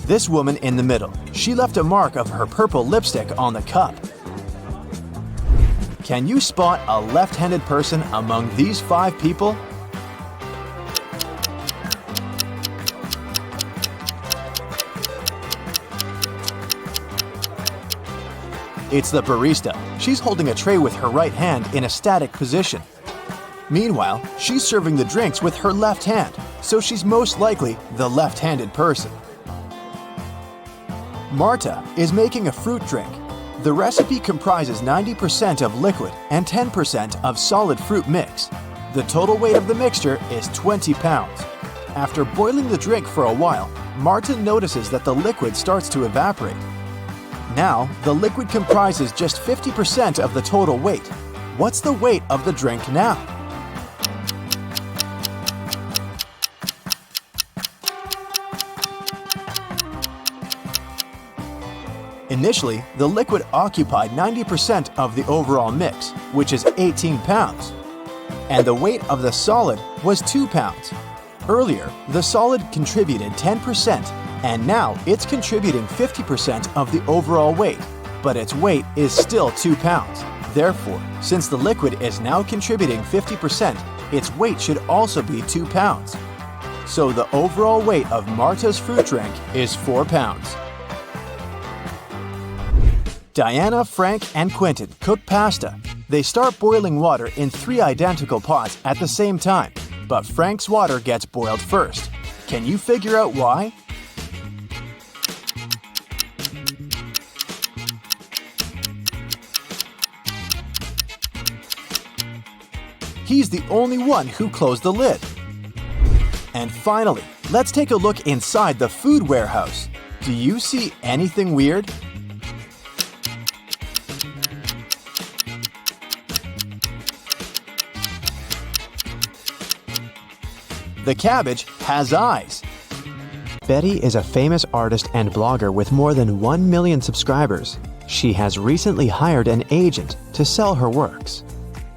This woman in the middle. She left a mark of her purple lipstick on the cup. Can you spot a left-handed person among these 5 people? It's the barista. She's holding a tray with her right hand in a static position. Meanwhile, she's serving the drinks with her left hand, so she's most likely the left-handed person. Marta is making a fruit drink. The recipe comprises 90% of liquid and 10% of solid fruit mix. The total weight of the mixture is 20 pounds. After boiling the drink for a while, Marta notices that the liquid starts to evaporate. Now, the liquid comprises just 50% of the total weight. What's the weight of the drink now? Initially, the liquid occupied 90% of the overall mix, which is 18 pounds. And the weight of the solid was 2 pounds. Earlier, the solid contributed 10%, and now it's contributing 50% of the overall weight, but its weight is still 2 pounds. Therefore, since the liquid is now contributing 50%, its weight should also be 2 pounds. So the overall weight of Marta's fruit drink is 4 pounds. Diana, Frank, and Quentin cook pasta. They start boiling water in 3 identical pots at the same time, but Frank's water gets boiled first. Can you figure out why? He's the only one who closed the lid. And finally, let's take a look inside the food warehouse. Do you see anything weird? The cabbage has eyes. Betty is a famous artist and blogger with more than 1 million subscribers. She has recently hired an agent to sell her works.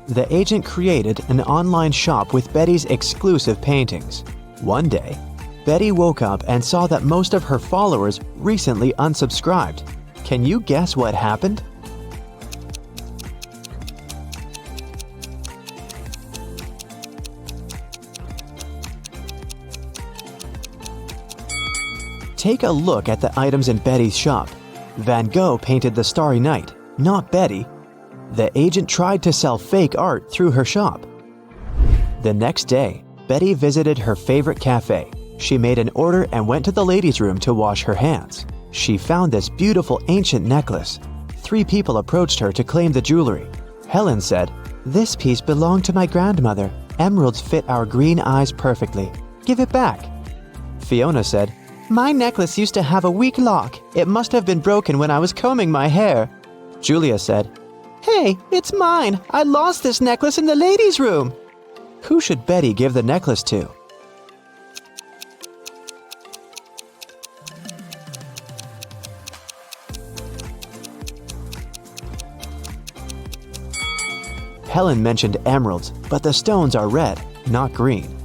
The agent created an online shop with Betty's exclusive paintings. One day, Betty woke up and saw that most of her followers recently unsubscribed. Can you guess what happened? Take a look at the items in Betty's shop. Van Gogh painted the Starry Night, not Betty. The agent tried to sell fake art through her shop. The next day, Betty visited her favorite cafe. She made an order and went to the ladies' room to wash her hands. She found this beautiful ancient necklace. 3 people approached her to claim the jewelry. Helen said, "This piece belonged to my grandmother. Emeralds fit our green eyes perfectly. Give it back." Fiona said, "My necklace used to have a weak lock. It must have been broken when I was combing my hair." Julia said, "Hey, it's mine. I lost this necklace in the ladies' room." Who should Betty give the necklace to? Helen mentioned emeralds, but the stones are red, not green.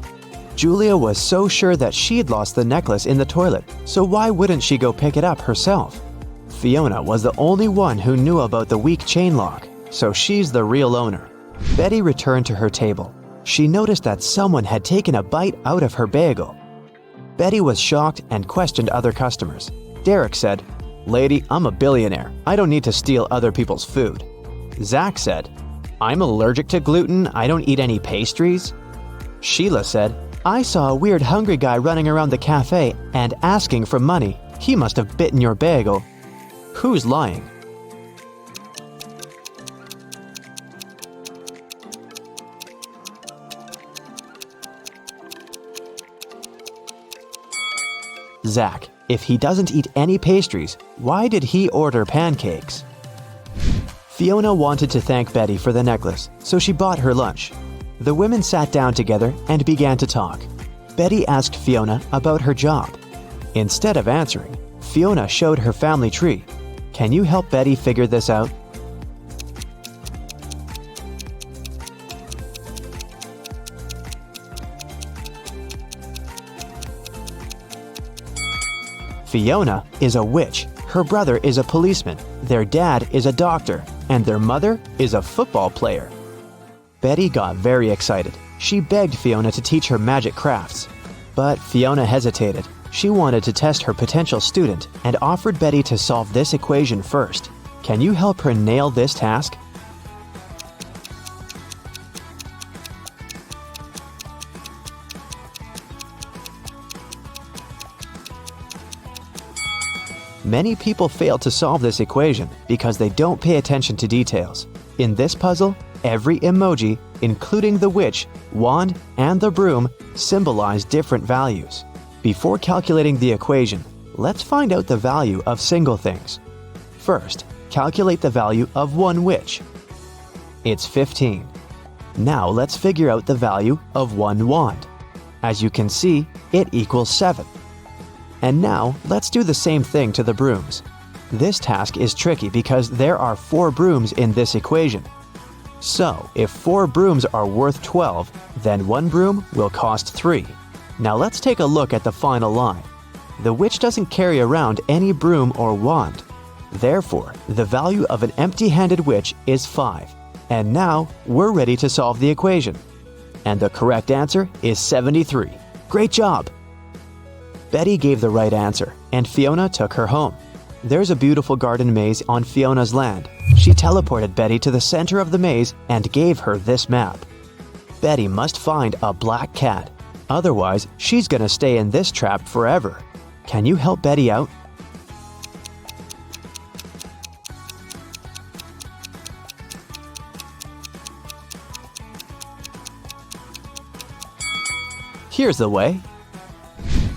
Julia was so sure that she'd lost the necklace in the toilet, so why wouldn't she go pick it up herself? Fiona was the only one who knew about the weak chain lock, so she's the real owner. Betty returned to her table. She noticed that someone had taken a bite out of her bagel. Betty was shocked and questioned other customers. Derek said, "Lady, I'm a billionaire. I don't need to steal other people's food." Zach said, "I'm allergic to gluten. I don't eat any pastries." Sheila said, "I saw a weird hungry guy running around the cafe and asking for money. He must have bitten your bagel." Who's lying? Zach. If he doesn't eat any pastries, why did he order pancakes? Fiona wanted to thank Betty for the necklace, so she bought her lunch. The women sat down together and began to talk. Betty asked Fiona about her job. Instead of answering, Fiona showed her family tree. Can you help Betty figure this out? Fiona is a witch, her brother is a policeman, their dad is a doctor, and their mother is a football player. Betty got very excited. She begged Fiona to teach her magic crafts. But Fiona hesitated. She wanted to test her potential student and offered Betty to solve this equation first. Can you help her nail this task? Many people fail to solve this equation because they don't pay attention to details. In this puzzle, every emoji, including the witch, wand, and the broom, symbolize different values. Before calculating the equation, let's find out the value of single things. First, calculate the value of one witch. It's 15. Now let's figure out the value of one wand. As you can see, it equals 7. And now, let's do the same thing to the brooms. This task is tricky because there are 4 brooms in this equation. So, if 4 brooms are worth 12, then 1 broom will cost 3. Now let's take a look at the final line. The witch doesn't carry around any broom or wand. Therefore, the value of an empty-handed witch is 5. And now, we're ready to solve the equation. And the correct answer is 73. Great job! Betty gave the right answer, and Fiona took her home. There's a beautiful garden maze on Fiona's land. She teleported Betty to the center of the maze and gave her this map. Betty must find a black cat. Otherwise, she's gonna stay in this trap forever. Can you help Betty out? Here's the way.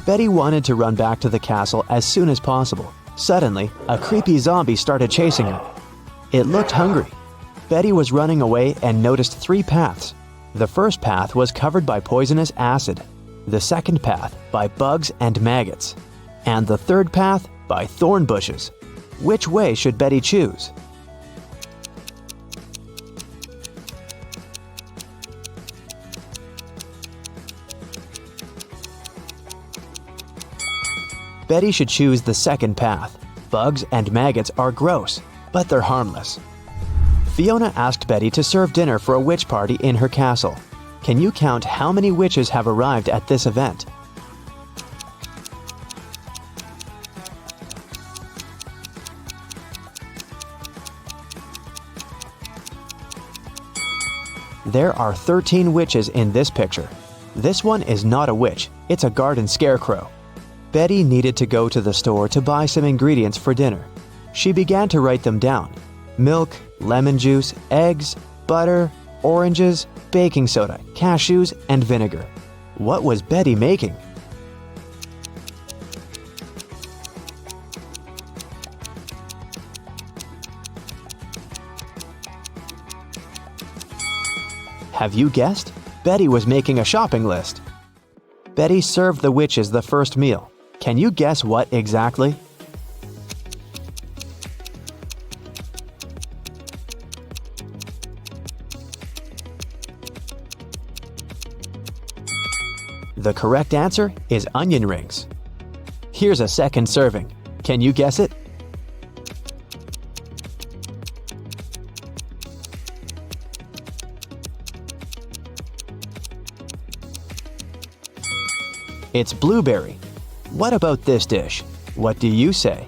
Betty wanted to run back to the castle as soon as possible. Suddenly, a creepy zombie started chasing her. It looked hungry. Betty was running away and noticed 3 paths. The first path was covered by poisonous acid, the second path by bugs and maggots, and the third path by thorn bushes. Which way should Betty choose? Betty should choose the second path. Bugs and maggots are gross, but they're harmless. Fiona asked Betty to serve dinner for a witch party in her castle. Can you count how many witches have arrived at this event? There are 13 witches in this picture. This one is not a witch, it's a garden scarecrow. Betty needed to go to the store to buy some ingredients for dinner. She began to write them down. Milk, lemon juice, eggs, butter, oranges, baking soda, cashews, and vinegar. What was Betty making? Have you guessed? Betty was making a shopping list. Betty served the witches the first meal. Can you guess what exactly? The correct answer is onion rings. Here's a second serving. Can you guess it? It's blueberry. What about this dish? What do you say?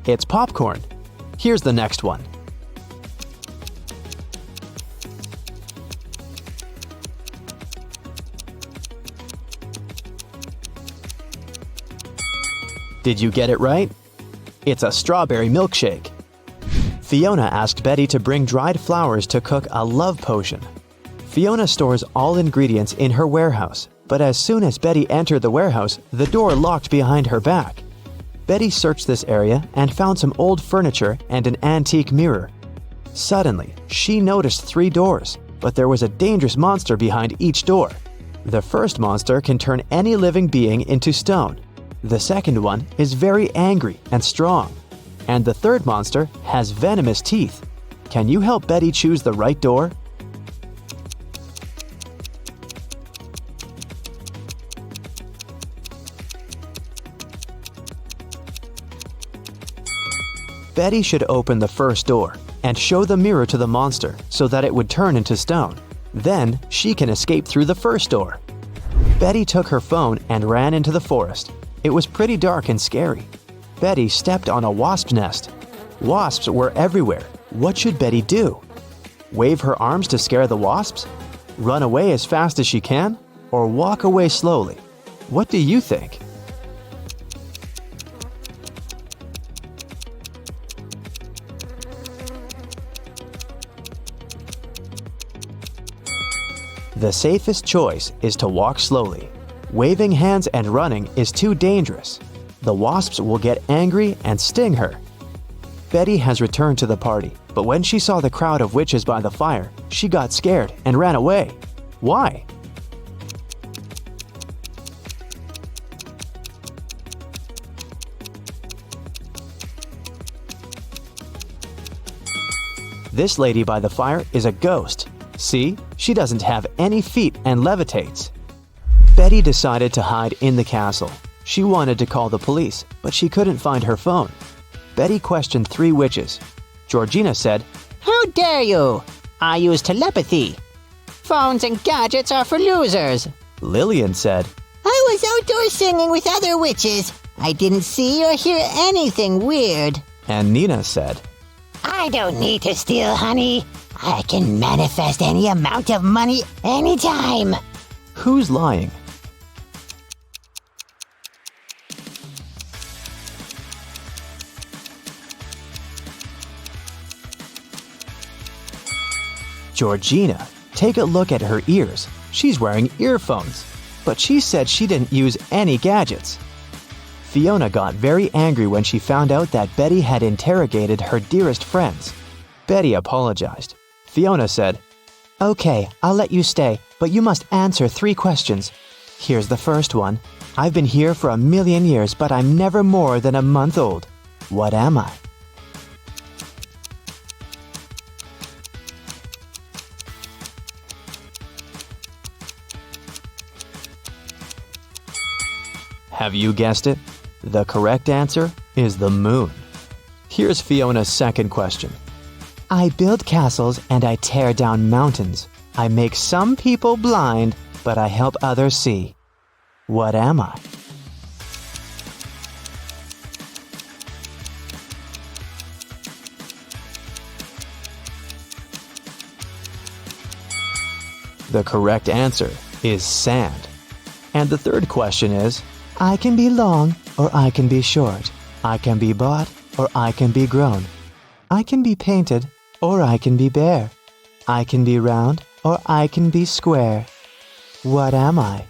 It's popcorn. Here's the next one. Did you get it right? It's a strawberry milkshake. Fiona asked Betty to bring dried flowers to cook a love potion. Fiona stores all ingredients in her warehouse, but as soon as Betty entered the warehouse, the door locked behind her back. Betty searched this area and found some old furniture and an antique mirror. Suddenly, she noticed 3 doors, but there was a dangerous monster behind each door. The first monster can turn any living being into stone. The second one is very angry and strong. And the third monster has venomous teeth. Can you help Betty choose the right door? Betty should open the first door and show the mirror to the monster so that it would turn into stone. Then she can escape through the first door. Betty took her phone and ran into the forest. It was pretty dark and scary. Betty stepped on a wasp's nest. Wasps were everywhere. What should Betty do? Wave her arms to scare the wasps? Run away as fast as she can? Or walk away slowly? What do you think? The safest choice is to walk slowly. Waving hands and running is too dangerous. The wasps will get angry and sting her. Betty has returned to the party, but when she saw the crowd of witches by the fire, she got scared and ran away. Why? This lady by the fire is a ghost. See, she doesn't have any feet and levitates. Betty decided to hide in the castle. She wanted to call the police, but she couldn't find her phone. Betty questioned 3 witches. Georgina said, How dare you? I use telepathy. Phones and gadgets are for losers. Lillian said, I was outdoors singing with other witches. I didn't see or hear anything weird. and Nina said, I don't need to steal honey. I can manifest any amount of money anytime. Who's lying? Georgina, take a look at her ears. She's wearing earphones, but she said she didn't use any gadgets. Fiona got very angry when she found out that Betty had interrogated her dearest friends. Betty apologized. Fiona said, Okay, I'll let you stay, but you must answer 3 questions. Here's the first one. I've been here for 1,000,000 years, but I'm never more than a month old. What am I? Have you guessed it? The correct answer is the moon. Here's Fiona's second question. I build castles and I tear down mountains. I make some people blind, but I help others see. What am I? The correct answer is sand. And the third question is, I can be long or I can be short. I can be bought or I can be grown. I can be painted or I can be bare. I can be round or I can be square. What am I?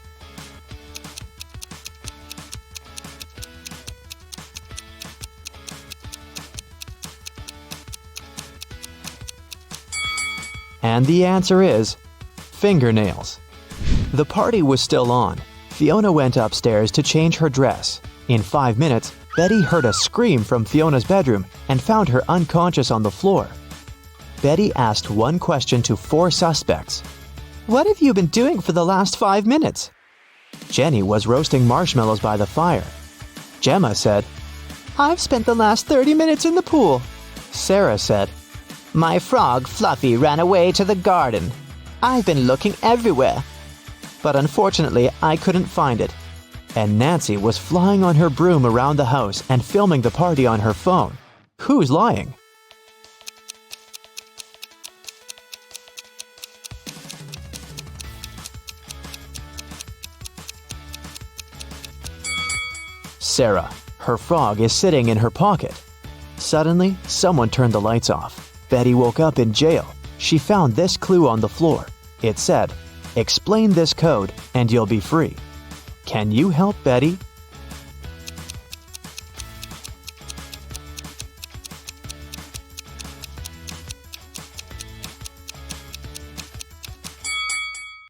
And the answer is fingernails. The party was still on. Fiona went upstairs to change her dress. In 5 minutes, Betty heard a scream from Fiona's bedroom and found her unconscious on the floor. Betty asked one question to 4 suspects. What have you been doing for the last 5 minutes? Jenny was roasting marshmallows by the fire. Gemma said, I've spent the last 30 minutes in the pool. Sarah said, My frog Fluffy ran away to the garden. I've been looking everywhere. But unfortunately, I couldn't find it. And Nancy was flying on her broom around the house and filming the party on her phone. Who's lying? Sarah. Her frog is sitting in her pocket. Suddenly, someone turned the lights off. Betty woke up in jail. She found this clue on the floor. It said, Explain this code and you'll be free. Can you help Betty?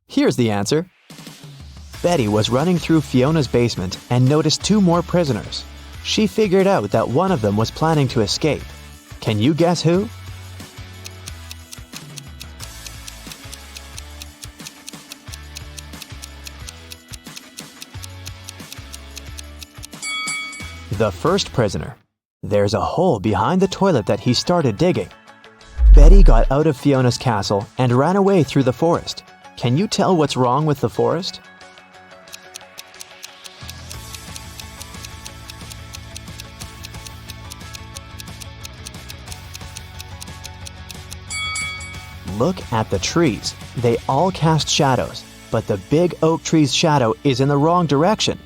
Here's the answer. Betty was running through Fiona's basement and noticed 2 more prisoners. She figured out that one of them was planning to escape. Can you guess who? The first prisoner. There's a hole behind the toilet that he started digging. Betty got out of Fiona's castle and ran away through the forest. Can you tell what's wrong with the forest? Look at the trees. They all cast shadows, but the big oak tree's shadow is in the wrong direction.